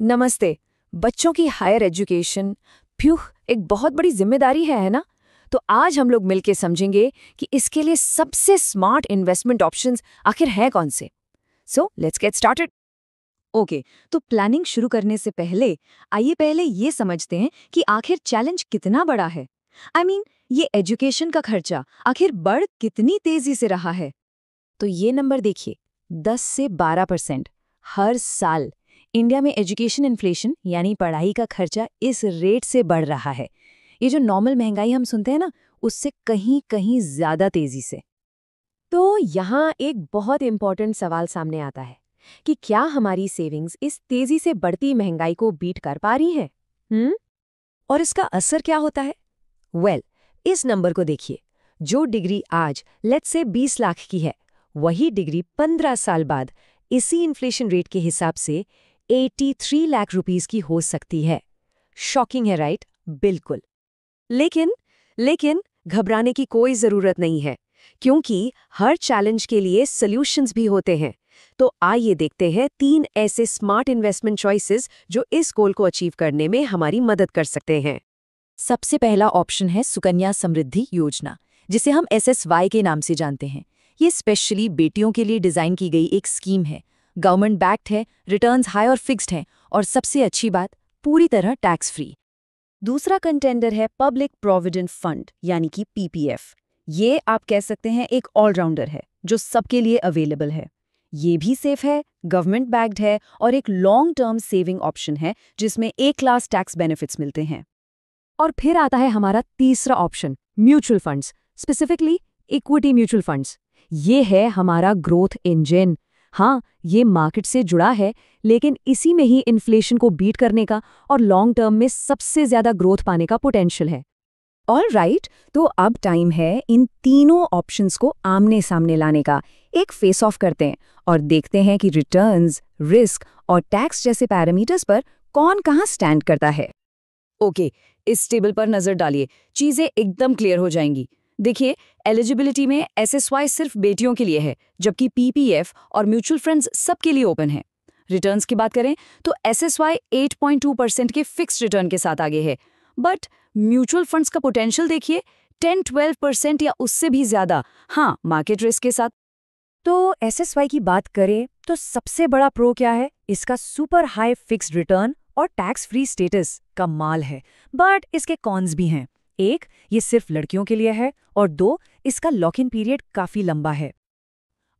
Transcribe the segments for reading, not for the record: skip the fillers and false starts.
नमस्ते। बच्चों की हायर एजुकेशन प्यूह एक बहुत बड़ी जिम्मेदारी है ना? तो आज हम लोग मिलके समझेंगे कि इसके लिए सबसे स्मार्ट इन्वेस्टमेंट ऑप्शंस आखिर हैं कौन से। So let's get started. Okay, तो प्लानिंग शुरू करने से पहले आइए पहले ये समझते हैं कि आखिर चैलेंज कितना बड़ा है। ये एजुकेशन का खर्चा आखिर बढ़ कितनी तेजी से रहा है। तो ये नंबर देखिए, 10 से 12% हर साल। इंडिया में एजुकेशन इन्फ्लेशन यानी पढ़ाई का खर्चा इस रेट से बढ़ रहा है। ये जो नॉर्मल महंगाई हम सुनते हैं ना, उससे कहीं कहीं ज्यादा तेजी से। तो यहाँ एक बहुत इंपॉर्टेंट सवाल सामने आता है कि क्या हमारी सेविंग्स इस तेजी से बढ़ती महंगाई को बीट कर पा रही हैं? और इसका असर क्या होता है? इस नंबर को देखिए। जो डिग्री आज लेट्स से 20 लाख की है, वही डिग्री 15 साल बाद इसी इन्फ्लेशन रेट के हिसाब से 83 लाख रुपीस की हो सकती है। शॉकिंग है, राइट? बिल्कुल। लेकिन घबराने की कोई जरूरत नहीं है, क्योंकि हर चैलेंज के लिए सॉल्यूशंस भी होते हैं। तो आइए देखते हैं 3 ऐसे स्मार्ट इन्वेस्टमेंट चॉइसेस जो इस गोल को अचीव करने में हमारी मदद कर सकते हैं। सबसे पहला ऑप्शन है सुकन्या समृद्धि योजना, जिसे हम SSY के नाम से जानते हैं। ये स्पेशली बेटियों के लिए डिजाइन की गई एक स्कीम है। गवर्नमेंट बैक्ड है, रिटर्न्स हाई और फिक्स्ड हैं, और सबसे अच्छी बात, पूरी तरह टैक्स फ्री। दूसरा कंटेंडर है पब्लिक प्रोविडेंट फंड यानी कि PPF। ये आप कह सकते हैं एक ऑलराउंडर है जो सबके लिए अवेलेबल है। ये भी सेफ है, गवर्नमेंट बैक्ड है और एक लॉन्ग टर्म सेविंग ऑप्शन है जिसमें एक क्लास टैक्स बेनिफिट्स मिलते हैं। और फिर आता है हमारा तीसरा option, mutual funds, specifically equity mutual funds. ये है हमारा ग्रोथ इंजन। हाँ, ये मार्केट से जुड़ा है, लेकिन इसी में ही इन्फ्लेशन को बीट करने का और लॉन्ग टर्म में सबसे ज्यादा ग्रोथ पाने का पोटेंशियल है। ऑल राइट, तो अब टाइम है इन तीनों ऑप्शंस को आमने सामने लाने का। एक फेस ऑफ करते हैं और देखते हैं कि रिटर्न्स, रिस्क और टैक्स जैसे पैरामीटर्स पर कौन कहाँ स्टैंड करता है। ओके, इस टेबल पर नजर डालिए, चीजें एकदम क्लियर हो जाएंगी। देखिए, एलिजिबिलिटी में SSY सिर्फ बेटियों के लिए है, जबकि PPF और म्यूचुअल फंड्स सबके लिए ओपन है। रिटर्न्स की बात करें तो SSY 8.2% के फिक्स्ड रिटर्न के साथ आगे है, बट म्यूचुअल फंड्स का पोटेंशियल देखिए, 10-12% या उससे भी ज्यादा, हाँ, मार्केट रिस्क के साथ। तो SSY की बात करें तो सबसे बड़ा प्रो क्या है? इसका सुपर हाई फिक्स्ड रिटर्न और टैक्स फ्री स्टेटस का माल है, बट इसके कॉन्स भी हैं। एक, ये सिर्फ लड़कियों के लिए है, और दो, इसका लॉक इन पीरियड काफी लंबा है।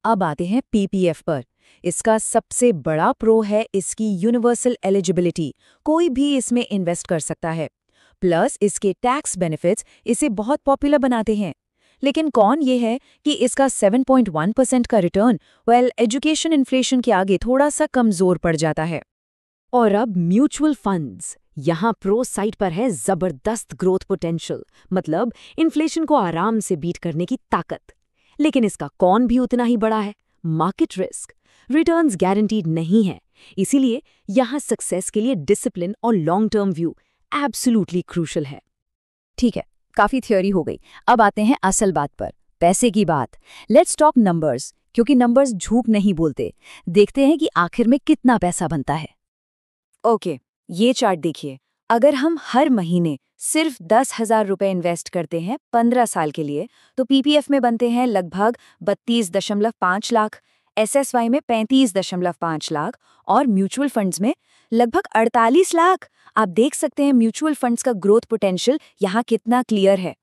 अब आते हैं PPF पर। इसका सबसे बड़ा प्रो है इसकी यूनिवर्सल एलिजिबिलिटी, कोई भी इसमें इन्वेस्ट कर सकता है। प्लस इसके टैक्स बेनिफिट्स इसे बहुत पॉपुलर बनाते हैं। लेकिन कौन ये है कि इसका 7.1% का रिटर्न एजुकेशन इन्फ्लेशन के आगे थोड़ा सा कमजोर पड़ जाता है। और अब म्यूचुअल फंड्स। यहाँ प्रो साइड पर है जबरदस्त ग्रोथ पोटेंशियल, मतलब इन्फ्लेशन को आराम से बीट करने की ताकत। लेकिन इसका कौन भी उतना ही बड़ा है, मार्केट रिस्क। रिटर्न्स गारंटीड नहीं है, इसीलिए यहाँ सक्सेस के लिए डिसिप्लिन और long term view absolutely crucial है। ठीक है, काफी थ्योरी हो गई। अब आते हैं असल बात पर, पैसे की बात। लेट्स टॉक नंबर्स, क्योंकि नंबर्स झूठ नहीं बोलते। देखते हैं कि आखिर में कितना पैसा बनता है। ओके, ये चार्ट देखिए। अगर हम हर महीने सिर्फ 10,000 रुपए इन्वेस्ट करते हैं 15 साल के लिए, तो PPF में बनते हैं लगभग 32.5 लाख, SSY में 35.5 लाख और म्यूचुअल फंड्स में लगभग 48 लाख। आप देख सकते हैं म्यूचुअल फंड्स का ग्रोथ पोटेंशियल यहाँ कितना क्लियर है।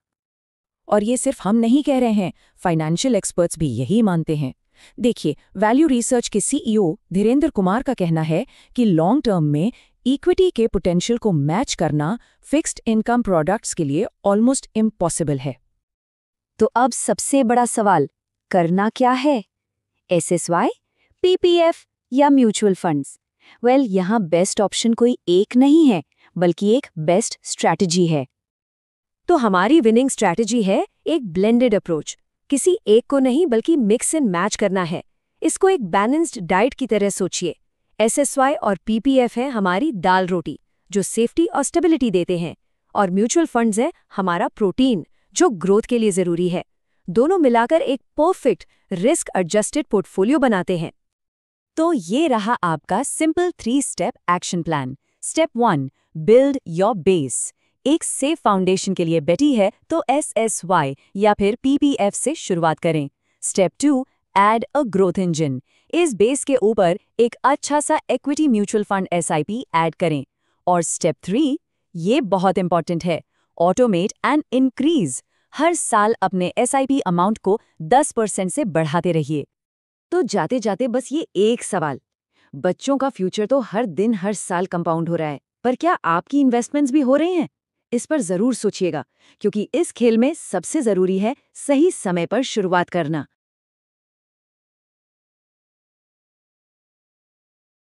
और ये सिर्फ हम नहीं कह रहे हैं, फाइनेंशियल एक्सपर्ट्स भी यही मानते हैं। देखिए, वैल्यू रिसर्च के CEO धीरेंद्र कुमार का कहना है कि लॉन्ग टर्म में इक्विटी के पोटेंशियल को मैच करना फिक्स्ड इनकम प्रोडक्ट्स के लिए ऑलमोस्ट इम्पॉसिबल है। तो अब सबसे बड़ा सवाल, करना क्या है? SSY, PPF या म्यूचुअल फंड्स? यहाँ बेस्ट ऑप्शन कोई एक नहीं है, बल्कि एक बेस्ट स्ट्रैटेजी है। तो हमारी विनिंग स्ट्रैटेजी है एक ब्लेंडेड अप्रोच। किसी एक को नहीं, बल्कि मिक्स एंड मैच करना है। इसको एक बैलेंस्ड डाइट की तरह सोचिए। SSY और PPF है हमारी दाल रोटी, जो सेफ्टी और स्टेबिलिटी देते हैं, और म्यूचुअल फंड्स है हमारा प्रोटीन, जो ग्रोथ के लिए जरूरी है। दोनों मिलाकर एक परफेक्ट रिस्क एडजस्टेड पोर्टफोलियो बनाते हैं। तो ये रहा आपका simple 3 step action plan. Step 1, build your base. एक सेफ फाउंडेशन के लिए बैठी है तो SSY या फिर PPF से शुरुआत करें। Step 2, add a growth engine. इस बेस के ऊपर एक अच्छा सा equity mutual fund SIP add करें। और स्टेप 3, ये बहुत इंपॉर्टेंट है, ऑटोमेट एंड इंक्रीज। हर साल अपने SIP अमाउंट को 10% से बढ़ाते रहिए। तो जाते जाते बस ये एक सवाल, बच्चों का फ्यूचर तो हर दिन हर साल कंपाउंड हो रहा है, पर क्या आपकी इन्वेस्टमेंट्स भी हो रही हैं? इस पर जरूर सोचिएगा, क्योंकि इस खेल में सबसे जरूरी है सही समय पर शुरुआत करना।